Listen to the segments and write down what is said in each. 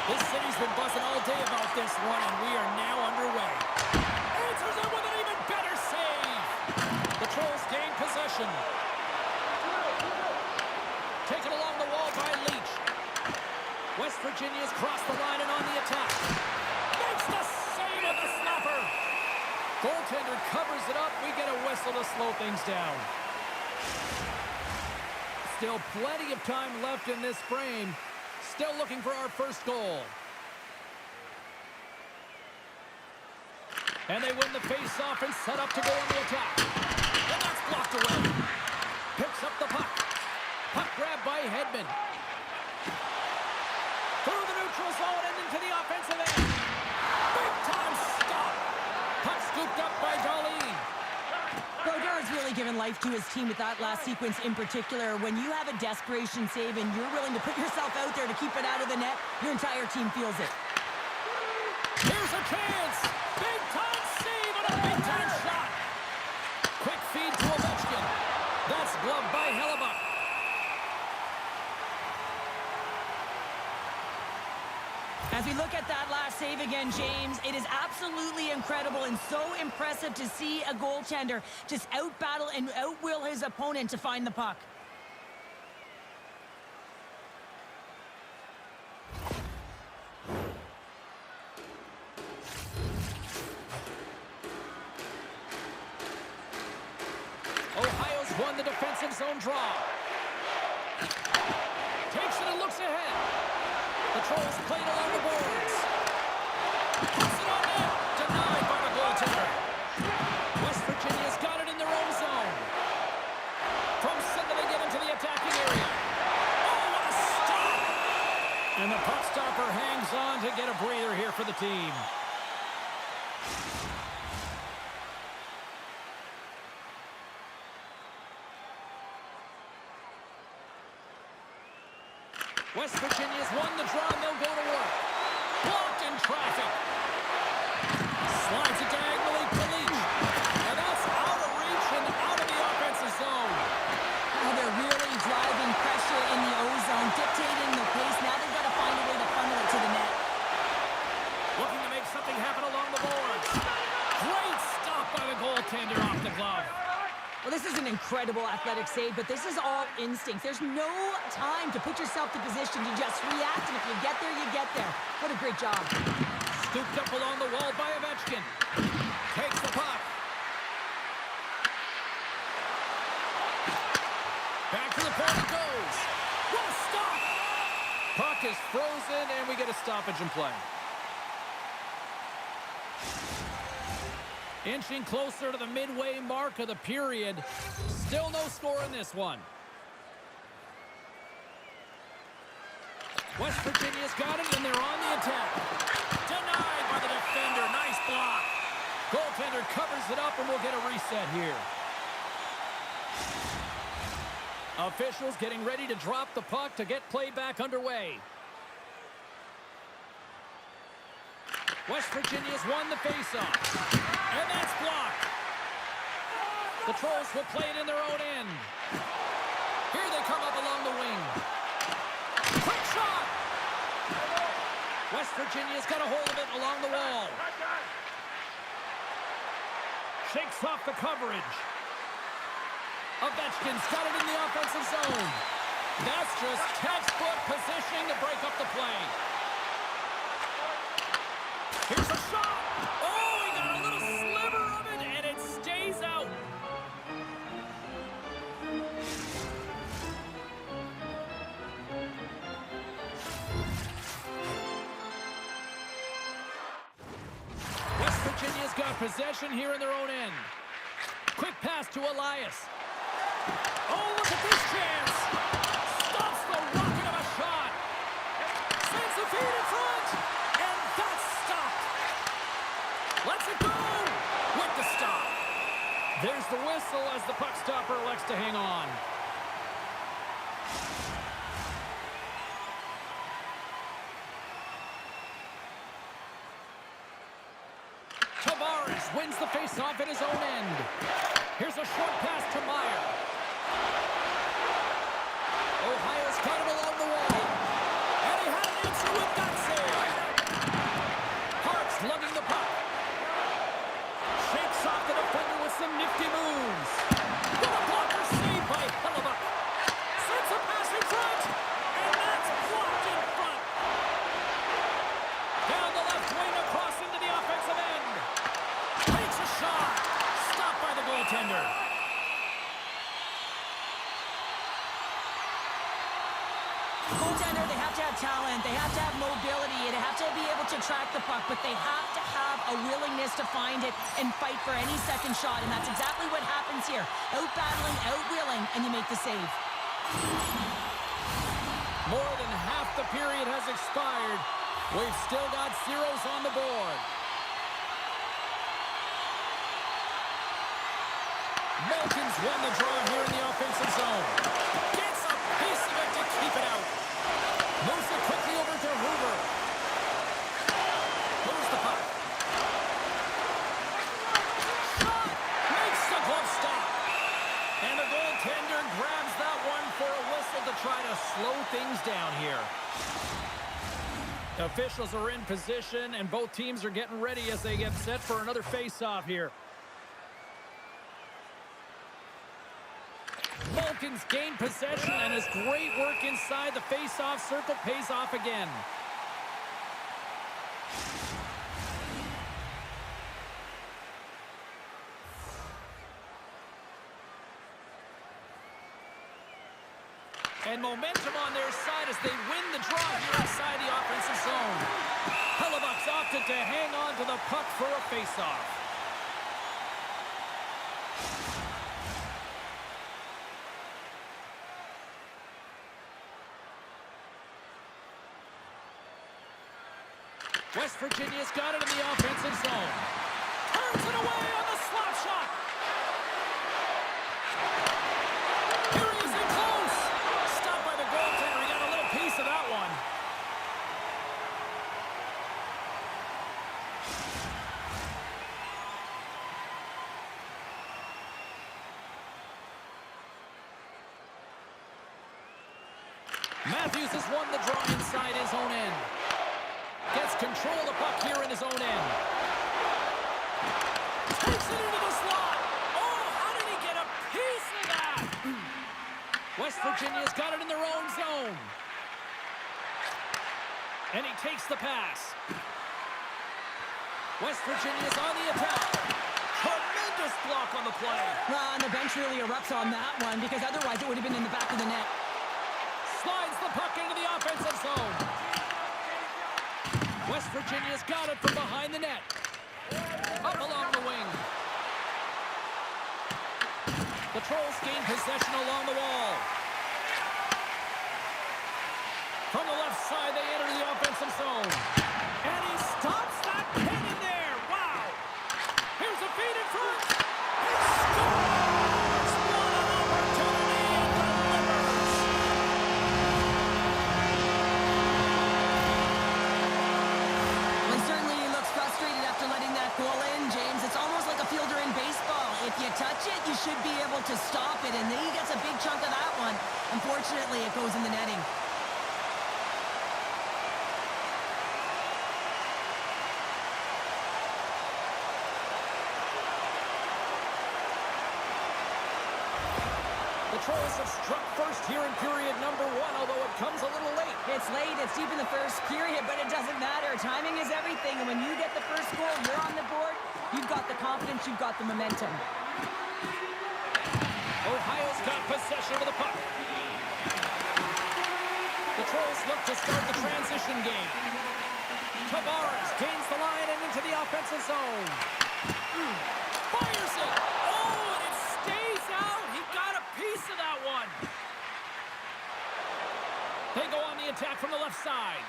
This city's been buzzing all day about this one, and we are now underway. Answers it with an even better save. The Trolls gain possession. Taken along the wall by Leach. West Virginia's crossed the line and on the attack. Makes the save with the slapper. Goaltender covers it up. We get a whistle to slow things down. Still plenty of time left in this frame. Still looking for our first goal. And they win the face-off and set up to go on the attack. And that's blocked away. Picks up the puck. Puck grab by Hedman. Through the neutral zone and into the offensive end. Big time stop. Puck scooped up by Darlene. Brodeur has really given life to his team with that last sequence in particular. When you have a desperation save and you're willing to put yourself out there to keep it out of the net, your entire team feels it. Here's a chance. Big time save and a big time shot. Quick feed to Ovechkin. That's gloved by Hellebuck. As we look at that last save again, James, it is absolutely incredible and so impressive to see a goaltender just out-battle and out-will his opponent to find the puck. Ohio's won the defensive zone draw. Takes it and looks ahead. The Trolls played along the boards. Puts it on net. Denied by the goaltender. West Virginia's got it in their own zone. From center they get into the attacking area. Oh, what a stop! And the puck stopper hangs on to get a breather here for the team. West Virginia's won the draw, and they'll go to work. Blocked in traffic. Slides it diagonally to Leach. And that's out of reach and out of the offensive zone. Oh, they're really driving pressure in the O-zone, dictating the pace. Now they've got to find a way to funnel it to the net. Looking to make something happen along the boards. Great stop by the goaltender off the glove. Well, this is an incredible athletic save, but this is all instinct. There's no time to put yourself in position to just react, and if you get there, you get there. What a great job. Scooped up along the wall by Ovechkin. Takes the puck. Back to the point it goes. What a stop! Puck is frozen, and we get a stoppage in play. Inching closer to the midway mark of the period. Still no score in this one. West Virginia's got it, and they're on the attack. Denied by the defender. Nice block. Goaltender covers it up, and we'll get a reset here. Officials getting ready to drop the puck to get play back underway. West Virginia's won the faceoff. And that's blocked. The Trolls will play it in their own end. Here they come up along the wing. Quick shot! West Virginia's got a hold of it along the wall. Shakes off the coverage. Ovechkin's got it in the offensive zone. That's just textbook positioning to break up the play. Here's a shot! Oh, he got a little sliver of it, and it stays out. West Virginia's got possession here in their own end. Quick pass to Elias. Oh, look at this chance! Stops the rocket of a shot! Sends the feed in front! And that's stopped! Lets it go! With the stop! There's the whistle as the puck stopper elects to hang on. Tavares wins the faceoff at his own end. Here's a short pass to Meyer. Ohio's got him along the wall. And he had an answer with that save. goaltender. Goaltender, they have to have talent, they have to have mobility, they have to be able to track the puck, but they have to have a willingness to find it and fight for any second shot, and that's exactly what happens here. Out-battling, out-willing, and you make the save. More than half the period has expired. We've still got zeros on the board. Malkin's won the draw here in the offensive zone. Gets a piece of it to keep it out. Moves it quickly over to Hoover. Moves the puck. Shot! Makes the glove stop. And the goaltender grabs that one for a whistle to try to slow things down here. Officials are in position, and both teams are getting ready as they get set for another face-off here. Malkin's gained possession, and his great work inside the face-off circle pays off again. And momentum on their side as they win the draw here inside the offensive zone. Hellebuck's opted to hang on to the puck for a face-off. West Virginia's got it in the offensive zone. Turns it away on the slap shot. Here he is in close. Stopped by the goaltender. He got a little piece of that one. Matthews has won the draw inside his own end. Gets control of the puck here in his own end. Takes it into the slot. Oh, how did he get a piece of that? West Virginia's got it in their own zone. And he takes the pass. West Virginia's on the attack. Tremendous block on the play. Well, and the bench really erupts on that one because otherwise it would have been in the back of the net. Slides the puck into the offensive zone. West Virginia's got it from behind the net. Up along the wing. The Trolls gain possession along the wall. From the left side, they enter the offensive zone. And he stops that cannon there. Wow. Here's a feed in front. He scores! What an opportunity and delivers. Well, certainly he looks frustrated after letting that goal in, James. It's almost like a fielder in baseball. If you touch it, you should be able to stop it, and then he gets a big chunk of that one. Unfortunately, it goes in the netting. The Trolls have struck first here in period number 1, although it comes a little late. It's late, it's deep in the first period, but it doesn't matter. Timing is everything, and when you get the first goal, you're on the board. You've got the confidence, you've got the momentum. Ohio's got possession of the puck. The Trolls look to start the transition game. Tavares gains the line and into the offensive zone. Fires it! Oh, and it stays out! He got a piece of that one! They go on the attack from the left side.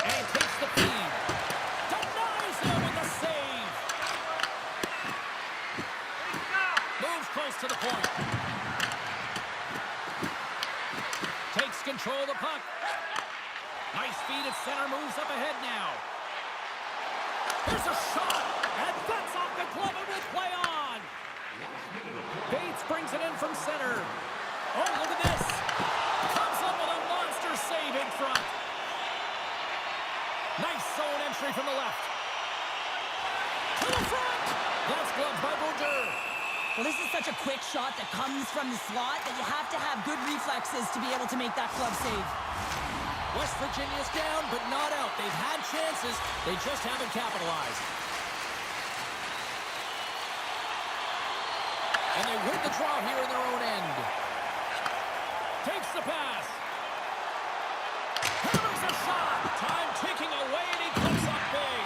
And he takes the feed. Denies him with the save! Moves close to the point. Takes control of the puck. Nice feed at center, moves up ahead now. There's a shot, and that's off the glove and will play on. Bates brings it in from center. Oh, look at this. Comes up with a monster save in front. Nice zone entry from the left. To the front. That's gloved by Boucher. Well, this is such a quick shot that comes from the slot that you have to have good reflexes to be able to make that glove save. West Virginia's down, but not out. They've had chances. They just haven't capitalized. And they win the draw here in their own end. Takes the pass. Hammers a shot. Time ticking away, and he comes up big.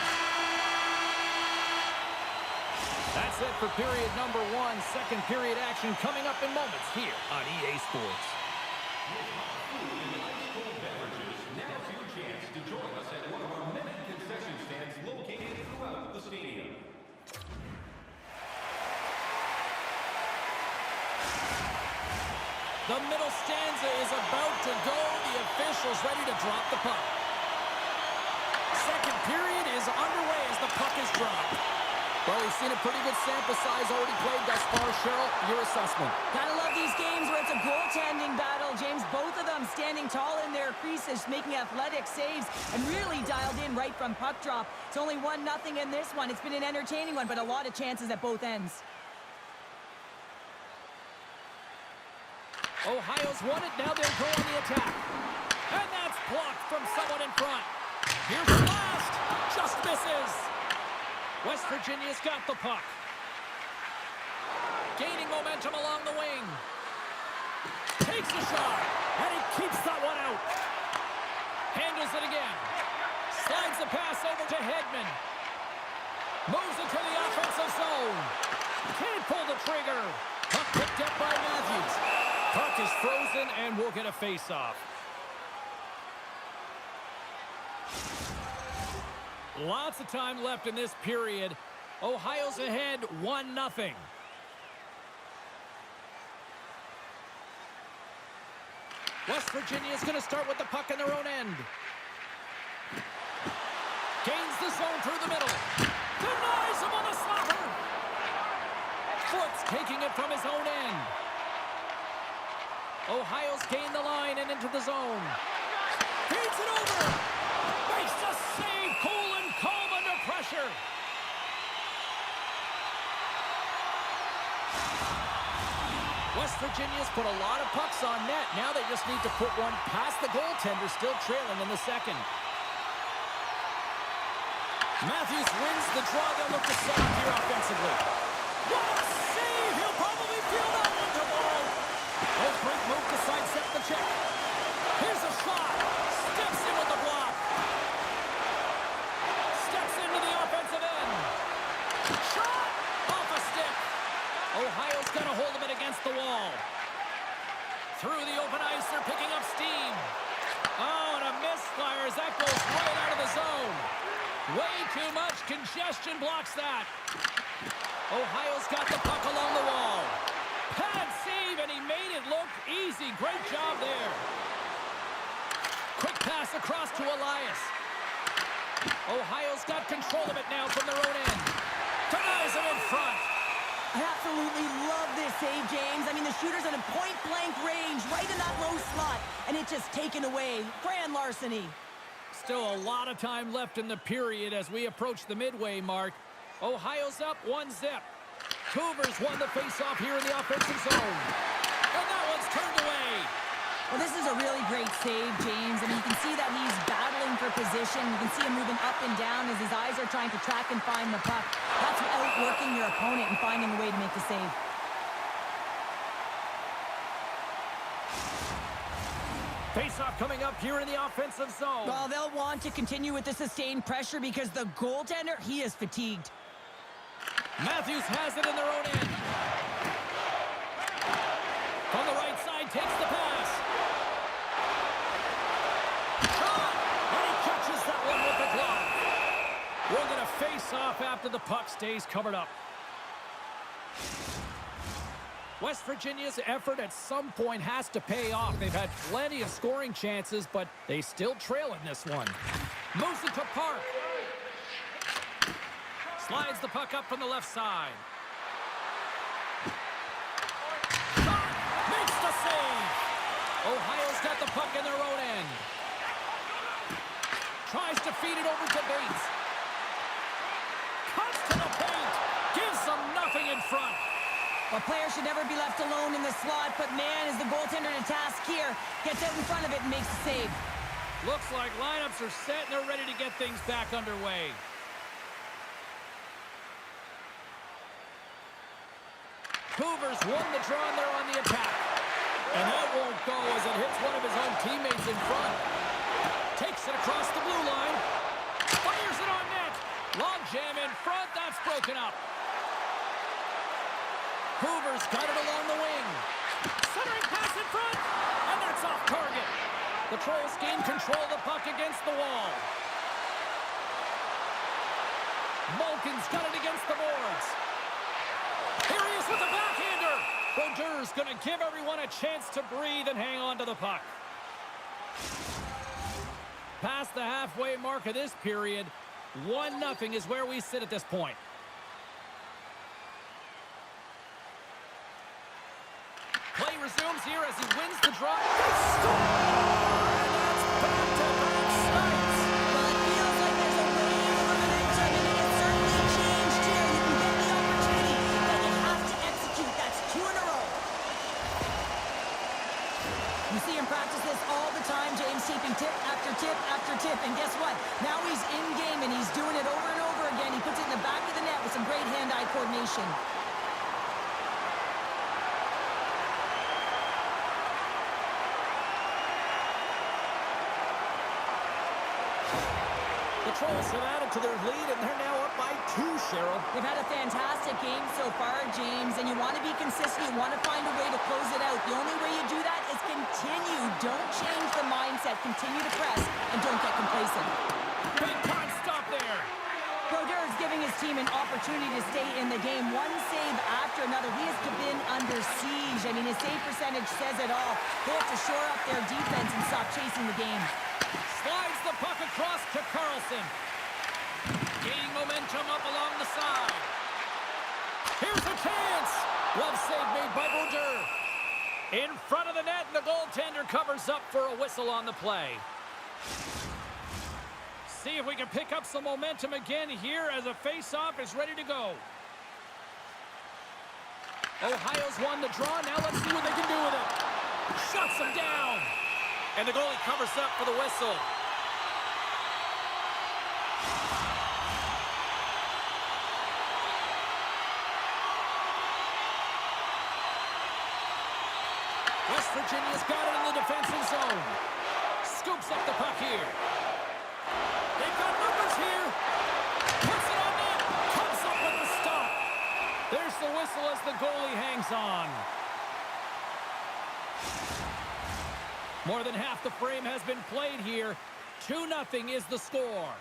That's it for period number 1. Second period action coming up in moments here on EA Sports. Now's your chance to join us at one of our many concession stands located throughout the stadium. The middle stanza is about to go. The officials ready to drop the puck. Second period is underway as the puck is dropped. Well, we've seen a pretty good sample size already played thus far. Cheryl, your assessment. Gotta love these games where it's a goaltending battle, James. Both of them standing tall in their creases, making athletic saves, and really dialed in right from puck drop. It's only 1-0 in this one. It's been an entertaining one, but a lot of chances at both ends. Ohio's won it. Now they'll go on the attack. And that's blocked from someone in front. Here's the blast. Just misses. West Virginia's got the puck. Gaining momentum along the wing. Takes a shot. And he keeps that one out. Handles it again. Slides the pass over to Hedman. Moves it to the offensive zone. Can't pull the trigger. Puck picked up by Matthews. Puck is frozen, and we'll get a face-off. Lots of time left in this period. Ohio's ahead 1-0. West Virginia is going to start with the puck in their own end. Gains the zone through the middle. Denies him on the slapper. Foots taking it from his own end. Ohio's gained the line and into the zone. Feeds it over. Makes a save. Cool and calm under pressure. West Virginia's put a lot of pucks on net. Now they just need to put one past the goaltender, still trailing in the second. Matthews wins the draw. They'll look to set up here offensively. What a save! He'll probably feel that one to ball. Great move to sidestep the check. Here's a shot. Steps in with the block. Steps into the offensive end. Shot! Off a stick. Ohio's got a hold of it against the wall. Through the open ice, they're picking up steam. Oh, and a misfire as that goes right out of the zone. Way too much congestion blocks that. Ohio's got the puck along the wall. Pad save, and he made it look easy. Great job there. Quick pass across to Elias. Ohio's got control of it now from their own end. Denies him in front. I absolutely love this save, James. I mean, the shooter's at a point-blank range, right in that low slot, and it's just taken away. Grand larceny. Still a lot of time left in the period as we approach the midway mark. Ohio's up 1-0. Cougars won the face-off here in the offensive zone. And that one's turned away. Well, this is a really great save, James. I mean, you can see that he's battling for position. You can see him moving up and down as his eyes are trying to track and find the puck. That's outworking your opponent and finding a way to make the save. Face-off coming up here in the offensive zone. Well, they'll want to continue with the sustained pressure because the goaltender, he is fatigued. Matthews has it in their own end. From the right side, takes the pass. Shot! And he catches that one with the glove. We're going to face off after the puck stays covered up. West Virginia's effort at some point has to pay off. They've had plenty of scoring chances, but they still trail in this one. Moves it to Park. Slides the puck up from the left side. Shot! Makes the save! Ohio's got the puck in their own end. Tries to feed it over to Bates. Cuts to the paint. Gives them nothing in front. A player should never be left alone in the slot, but man, is the goaltender to task here. Gets out in front of it and makes the save. Looks like lineups are set and they're ready to get things back underway. Hoover's won the draw and they're on the attack. And that won't go as it hits one of his own teammates in front. Takes it across the blue line. Fires it on net. Long jam in front. That's broken up. Hoover's got it along the wing. Centering pass in front. And that's off target. The Trolls gain control of the puck against the wall. Malkin's got it against the boards. Here he is with the backhander. Brodeurs going to give everyone a chance to breathe and hang on to the puck. Past the halfway mark of this period, 1-0 is where we sit at this point. Play resumes here as he wins the draw. Score! And that's back-to-back snipes. Well, it feels like there's a wave of momentum, and it has certainly changed here. You can get the opportunity, but you have to execute. That's 2 in a row. You see him practice this all the time, James, taking tip after tip after tip. And guess what? Now he's in game, and he's doing it over and over again. He puts it in the back of the net with some great hand-eye coordination. The Trolls have added to their lead, and they're now up by 2, Cheryl. They've had a fantastic game so far, James, and you want to be consistent. You want to find a way to close it out. The only way you do that is continue. Don't change the mindset. Continue to press, and don't get complacent. Big time stop there. Brodeur is giving his team an opportunity to stay in the game. One save after another. He has been under siege. I mean, his save percentage says it all. They have to shore up their defense and stop chasing the game. Slides the puck across to Carlson. Gaining momentum up along the side. Here's a chance. Glove save made by Brodeur. In front of the net, and the goaltender covers up for a whistle on the play. See if we can pick up some momentum again here as a face-off is ready to go. Ohio's won the draw. Now let's see what they can do with it. Shuts him down. And the goalie covers up for the whistle. West Virginia's got it in the defensive zone. Scoops up the puck here. They've got numbers here. Puts it on net. Comes up with the stop. There's the whistle as the goalie hangs on. More than half the frame has been played here. 2-0 is the score.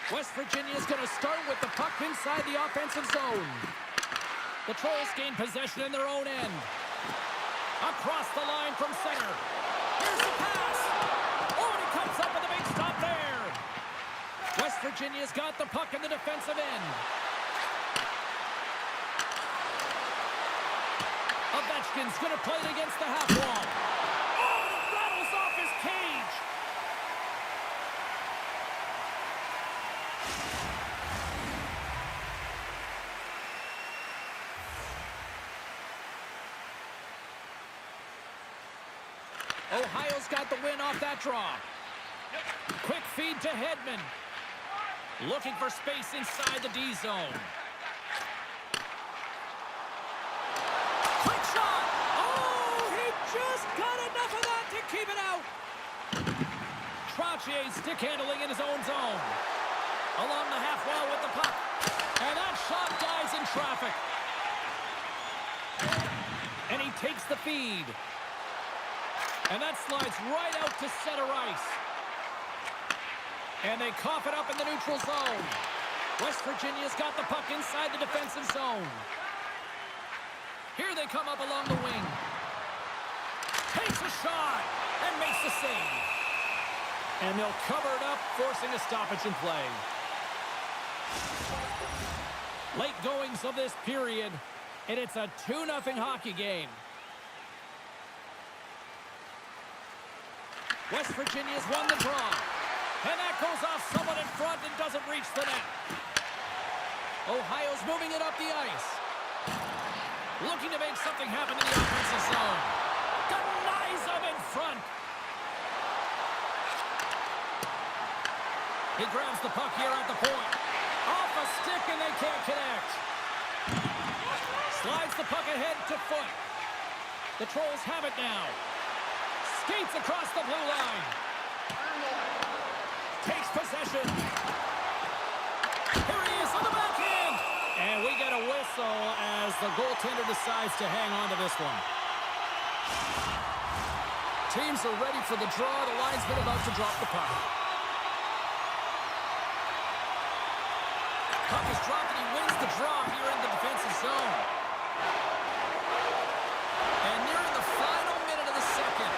West Virginia's going to start with the puck inside the offensive zone. The Trolls gain possession in their own end. Across the line from center. Here's the pass. Oh, and he comes up with a big stop there. West Virginia's got the puck in the defensive end. Ovechkin's going to play it against the half wall. Oh, and it rattles off his cage. Ohio's got the win off that draw. Quick feed to Hedman. Looking for space inside the D zone. Quick shot! Oh, he just got enough of that to keep it out. Trottier stick handling in his own zone. Along the half wall with the puck. And that shot dies in traffic. And he takes the feed. And that slides right out to center ice. And they cough it up in the neutral zone. West Virginia's got the puck inside the defensive zone. Here they come up along the wing. Takes a shot and makes the save. And they'll cover it up, forcing a stoppage in play. Late goings of this period, and it's a 2-0 hockey game. West Virginia's won the draw. And that goes off someone in front and doesn't reach the net. Ohio's moving it up the ice. Looking to make something happen in the offensive zone. Denies him in front. He grabs the puck here at the point. Off a stick and they can't connect. Slides the puck ahead to Foot. The Trolls have it now. Skates across the blue line. Takes possession. Here he is on the backhand. And we get a whistle as the goaltender decides to hang on to this one. Teams are ready for the draw. The linesman about to drop the puck. Puck is dropped and he wins the draw here in the defensive zone. And nearing the final minute of the second.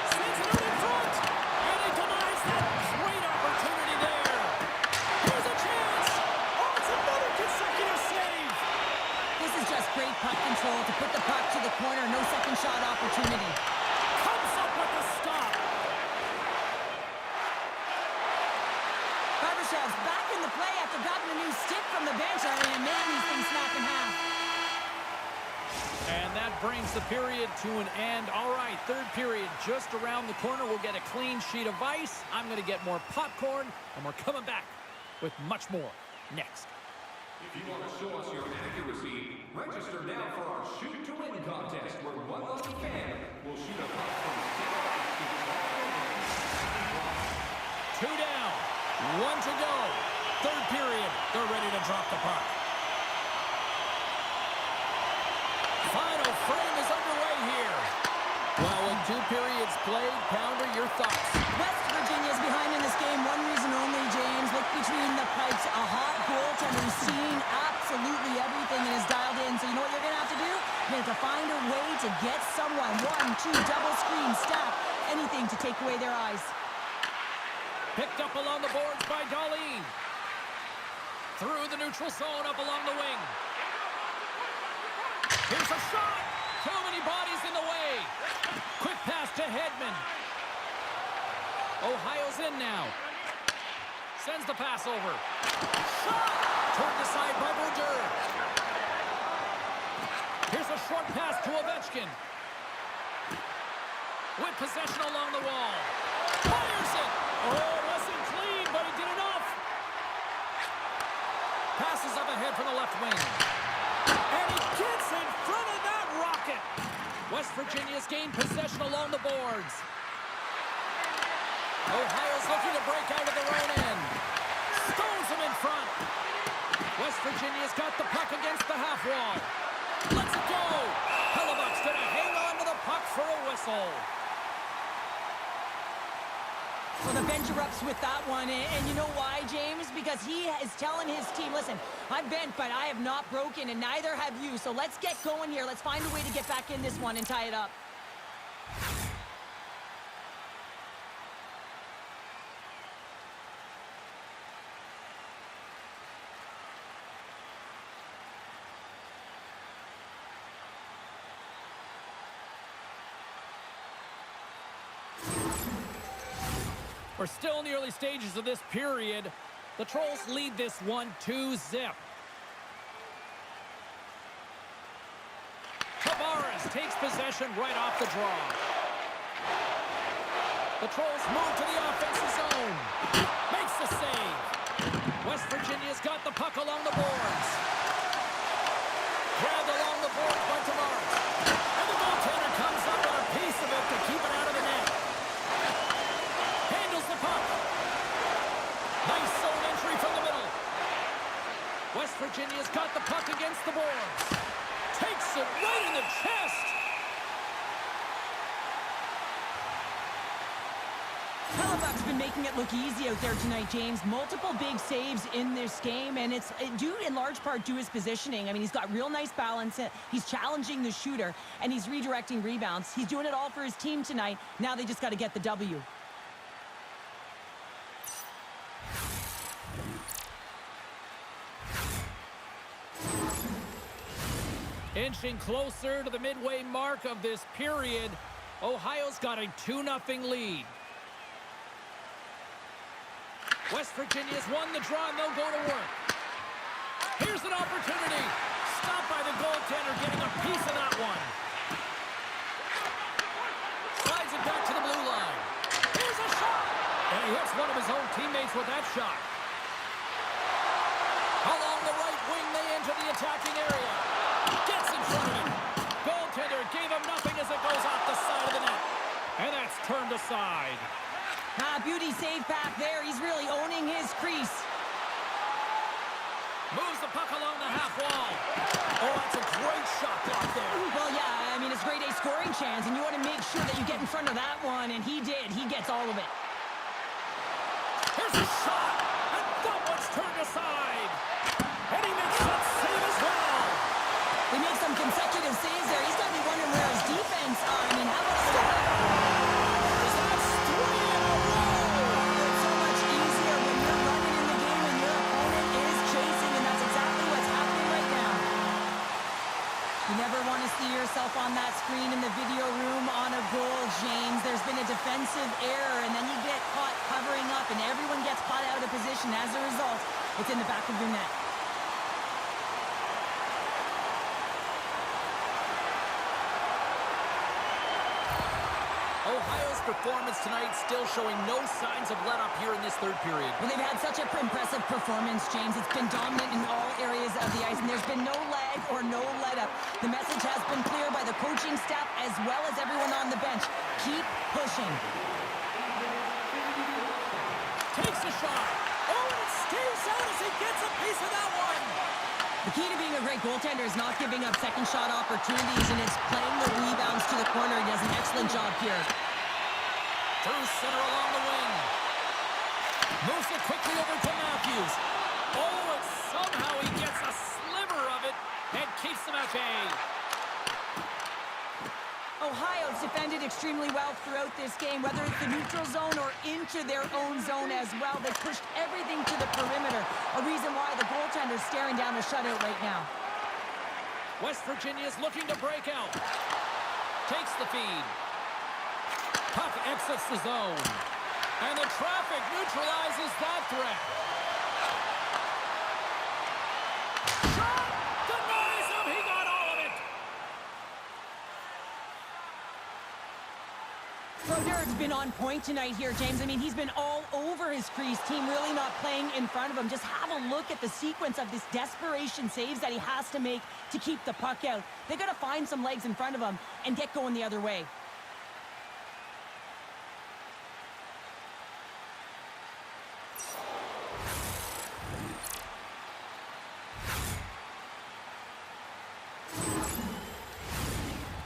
Sends it out in front. And he denies that great opportunity there. Here's a chance. Oh, it's another consecutive save. This is just great puck control to put the puck to the corner. No second shot opportunity. Comes up with the stop. Barbashev's back in the play after grabbing a new stick from the bench. And man, these things snap in half. And that brings the period to an end. All right, third period just around the corner. We'll get a clean sheet of ice. I'm going to get more popcorn, and we're coming back with much more next. If you want to show us your accuracy, register now for our Shoot to Win contest, where one lucky fan will shoot a puck from 2 down, 1 to go. Third period, they're ready to drop the puck. Final frame is underway here. Well, with 2 periods played, Pounder, your thoughts? West Virginia's behind in this game. One reason only, James. Look between the pipes. A hot goaltender who's seen absolutely everything and is dialed in. So you know what you're going to have to do? You're going to have to find a way to get someone. 1, 2, double screen, stack, anything to take away their eyes. Picked up along the boards by Darlene. Through the neutral zone, up along the wing. Here's a shot. Too many bodies in the way. Quick pass to Hedman. Ohio's in now. Sends the pass over. Shot! Turned aside by Berger. Here's a short pass to Ovechkin. With possession along the wall. Fires it! Oh, it wasn't clean, but he did enough. Passes up ahead from the left wing. And he gets in front of that rocket. West Virginia's gained possession along the boards. Ohio's looking to break out of their own end. Stones him in front. West Virginia's got the puck against the half wall. Let's it go. Hellebuck's going to hang on to the puck for a whistle. Well, the bench erupts with that one, and you know why, James? Because he is telling his team, listen, I'm bent, but I have not broken, and neither have you. So let's get going here. Let's find a way to get back in this one and tie it up. We're still in the early stages of this period. The Trolls lead this one 2-0. Tavares takes possession right off the draw. The Trolls move to the offensive zone. Makes the save. West Virginia's got the puck along the boards. Grabbed along the boards by Tavares. And the goaltender comes up with a piece of it to keep it out of the net. Nice zone entry from the middle. West Virginia's got the puck against the boards. Takes it right in the chest. Hellebuck's been making it look easy out there tonight, James. Multiple big saves in this game, and it's due in large part to his positioning. I mean, he's got real nice balance. He's challenging the shooter, and he's redirecting rebounds. He's doing it all for his team tonight. Now they just got to get the W. Inching closer to the midway mark of this period, Ohio's got a 2-0 lead. West Virginia's won the draw, and they'll go to work. Here's an opportunity. Stopped by the goaltender, getting a piece of that one. Slides it back to the blue line. Here's a shot. And he hits one of his own teammates with that shot. Along the right wing, they into the attacking area. Gets in front of him. Goaltender gave him nothing as it goes off the side of the net. And that's turned aside. Beauty save back there. He's really owning his crease. Moves the puck along the half wall. Oh, that's a great shot block there. Well, yeah, I mean, it's grade A scoring chance, and you want to make sure that you get in front of that one, and he did. He gets all of it. Here's a shot, and that one's turned aside. And he makes that save as well. He makes some consecutive saves there. He's got to be wondering where his defense are. I mean, how about that? That's 3 in a row. It's so much easier when you're running in the game and your opponent is chasing, and that's exactly what's happening right now. You never want to see yourself on that screen in the video room on a goal, James. There's been a defensive error, and then you get caught covering up, and everyone gets caught out of position. As a result, it's in the back of your net. Ohio's performance tonight still showing no signs of let up here in this third period. Well, they've had such an impressive performance, James. It's been dominant in all areas of the ice, and there's been no lag or no let-up. The message has been clear by the coaching staff as well as everyone on the bench. Keep pushing. Takes a shot. Oh, and it stays out as he gets a piece of that one. The key to being a great goaltender is not giving up second shot opportunities, and it's playing the rebounds to the corner. He does an excellent job here. Through center along the wing. Moves it quickly over to Matthews. Oh, and somehow he gets a sliver of it and keeps them at bay. Ohio's defended extremely well throughout this game, whether it's the neutral zone or into their own zone as well. They've pushed everything to the perimeter, a reason why the goaltender's staring down the shutout right now. West Virginia's looking to break out. Takes the feed. Puck exits the zone. And the traffic neutralizes that threat. Shot! Denies him! He got all of it! Broderick's been on point tonight here, James. I mean, he's been all over his crease. Team really not playing in front of him. Just have a look at the sequence of this desperation saves that he has to make to keep the puck out. They got to find some legs in front of him and get going the other way.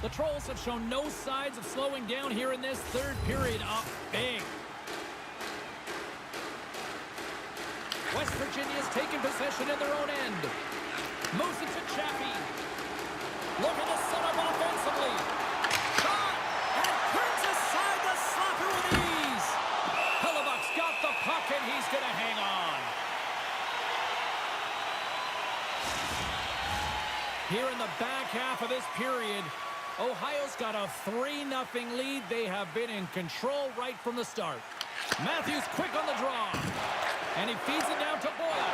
The Trolls have shown no signs of slowing down here in this third period. Up big. West Virginia's taken possession in their own end. Moves it to Chappie. Looking to set up offensively. Shot! And turns aside the slapper with ease. Hellebuck's got the puck and he's going to hang on. Here in the back half of this period, Ohio's got a 3-0 lead. They have been in control right from the start. Matthews quick on the draw. And he feeds it down to Boyle.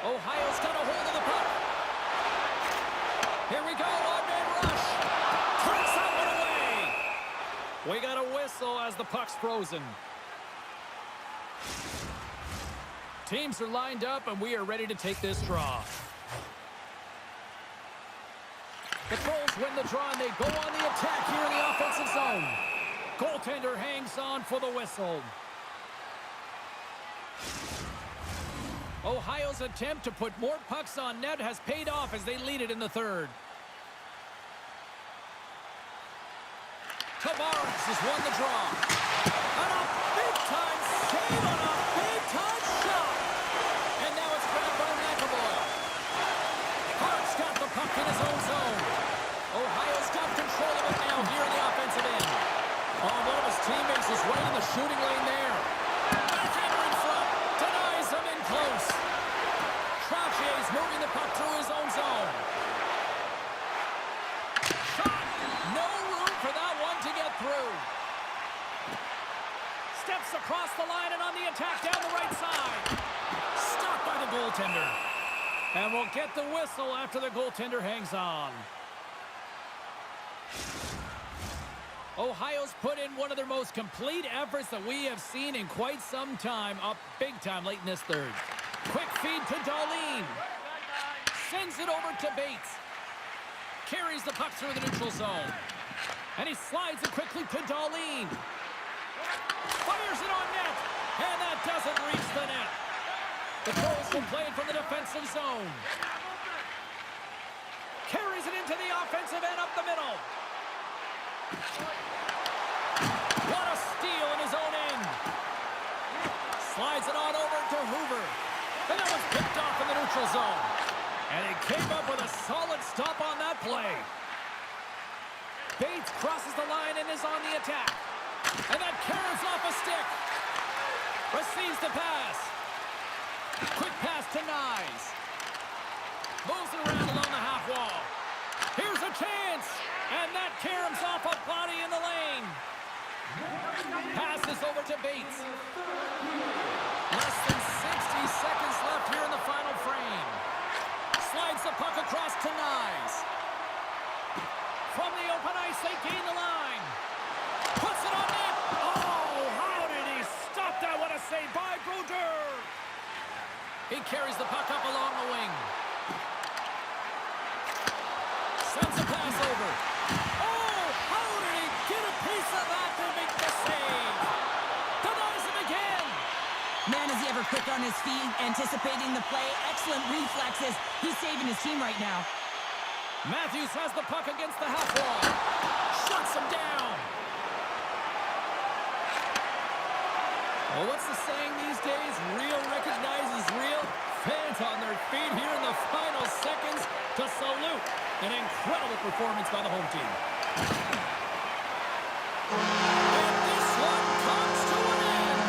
Ohio's got a hold of the puck. Here we go, one-man rush. Turns that one away. We got a whistle as the puck's frozen. Teams are lined up and we are ready to take this draw. The Trolls win the draw and they go on the attack here in the offensive zone. Goaltender hangs on for the whistle. Ohio's attempt to put more pucks on net has paid off as they lead it in the third. Tavares has won the draw. And a big-time save on a big-time shot. And now it's grabbed by McAvoy. Hart's got the puck in his own zone. Ohio's got control of it now here in the offensive end. Oh, one of his teammates is right in the shooting lane there. Backhander in front. Denies him in close. Trotier's moving the puck through his own zone. Shot. No room for that one to get through. Steps across the line and on the attack down the right side. Stopped by the goaltender. And we'll get the whistle after the goaltender hangs on. Ohio's put in one of their most complete efforts that we have seen in quite some time, up big time late in this third. Quick feed to Darlene. Sends it over to Bates. Carries the puck through the neutral zone. And he slides it quickly to Darlene. Fires it on net. And that doesn't reach the net. The Pros will play it from the defensive zone. Carries it into the offensive end up the middle. What a steal in his own end. Slides it on over to Hoover. And that one's picked off in the neutral zone. And he came up with a solid stop on that play. Bates crosses the line and is on the attack. And that carries off a stick. Receives the pass. Quick pass to Nyes. Moves it around along the half wall. Here's a chance. And that caroms off a body in the lane. Passes over to Bates. Less than 60 seconds left here in the final frame. Slides the puck across to Nyes. From the open ice, they gain the line. Puts it on net. Oh, how did he stop that? What a save by Brodeur. He carries the puck up along the wing. Sends a pass over. Oh, how did he get a piece of that to make the save? Denies him again. Man, is he ever quick on his feet, anticipating the play. Excellent reflexes. He's saving his team right now. Matthews has the puck against the half wall. Shuts him down. Well, what's the saying these days? Real recognizes real. Fans on their feet here in the final seconds to salute an incredible performance by the home team. And this one comes to an end.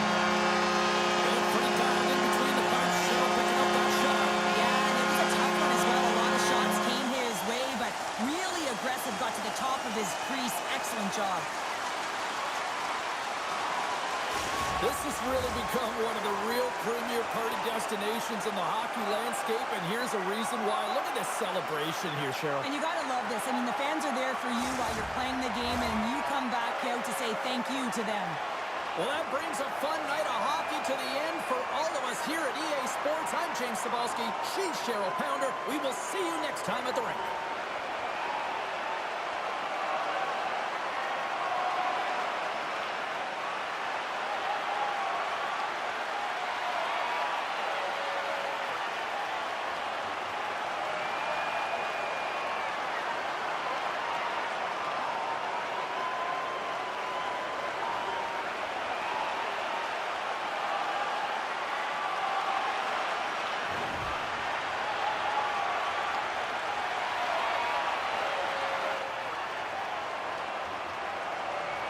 They're pretty dialed in between the parts. Cheryl picking up that shot. Yeah, and it was a tough one as well. A lot of shots came his way, but really aggressive, got to the top of his crease. Excellent job. This has really become one of the real premier party destinations in the hockey landscape, and here's a reason why. Look at this celebration here, Cheryl. And you got to love this. I mean, the fans are there for you while you're playing the game, and you come back out to say thank you to them. Well, that brings a fun night of hockey to the end for all of us here at EA Sports. I'm James Cebulski. She's Cheryl Pounder. We will see you next time at the rink.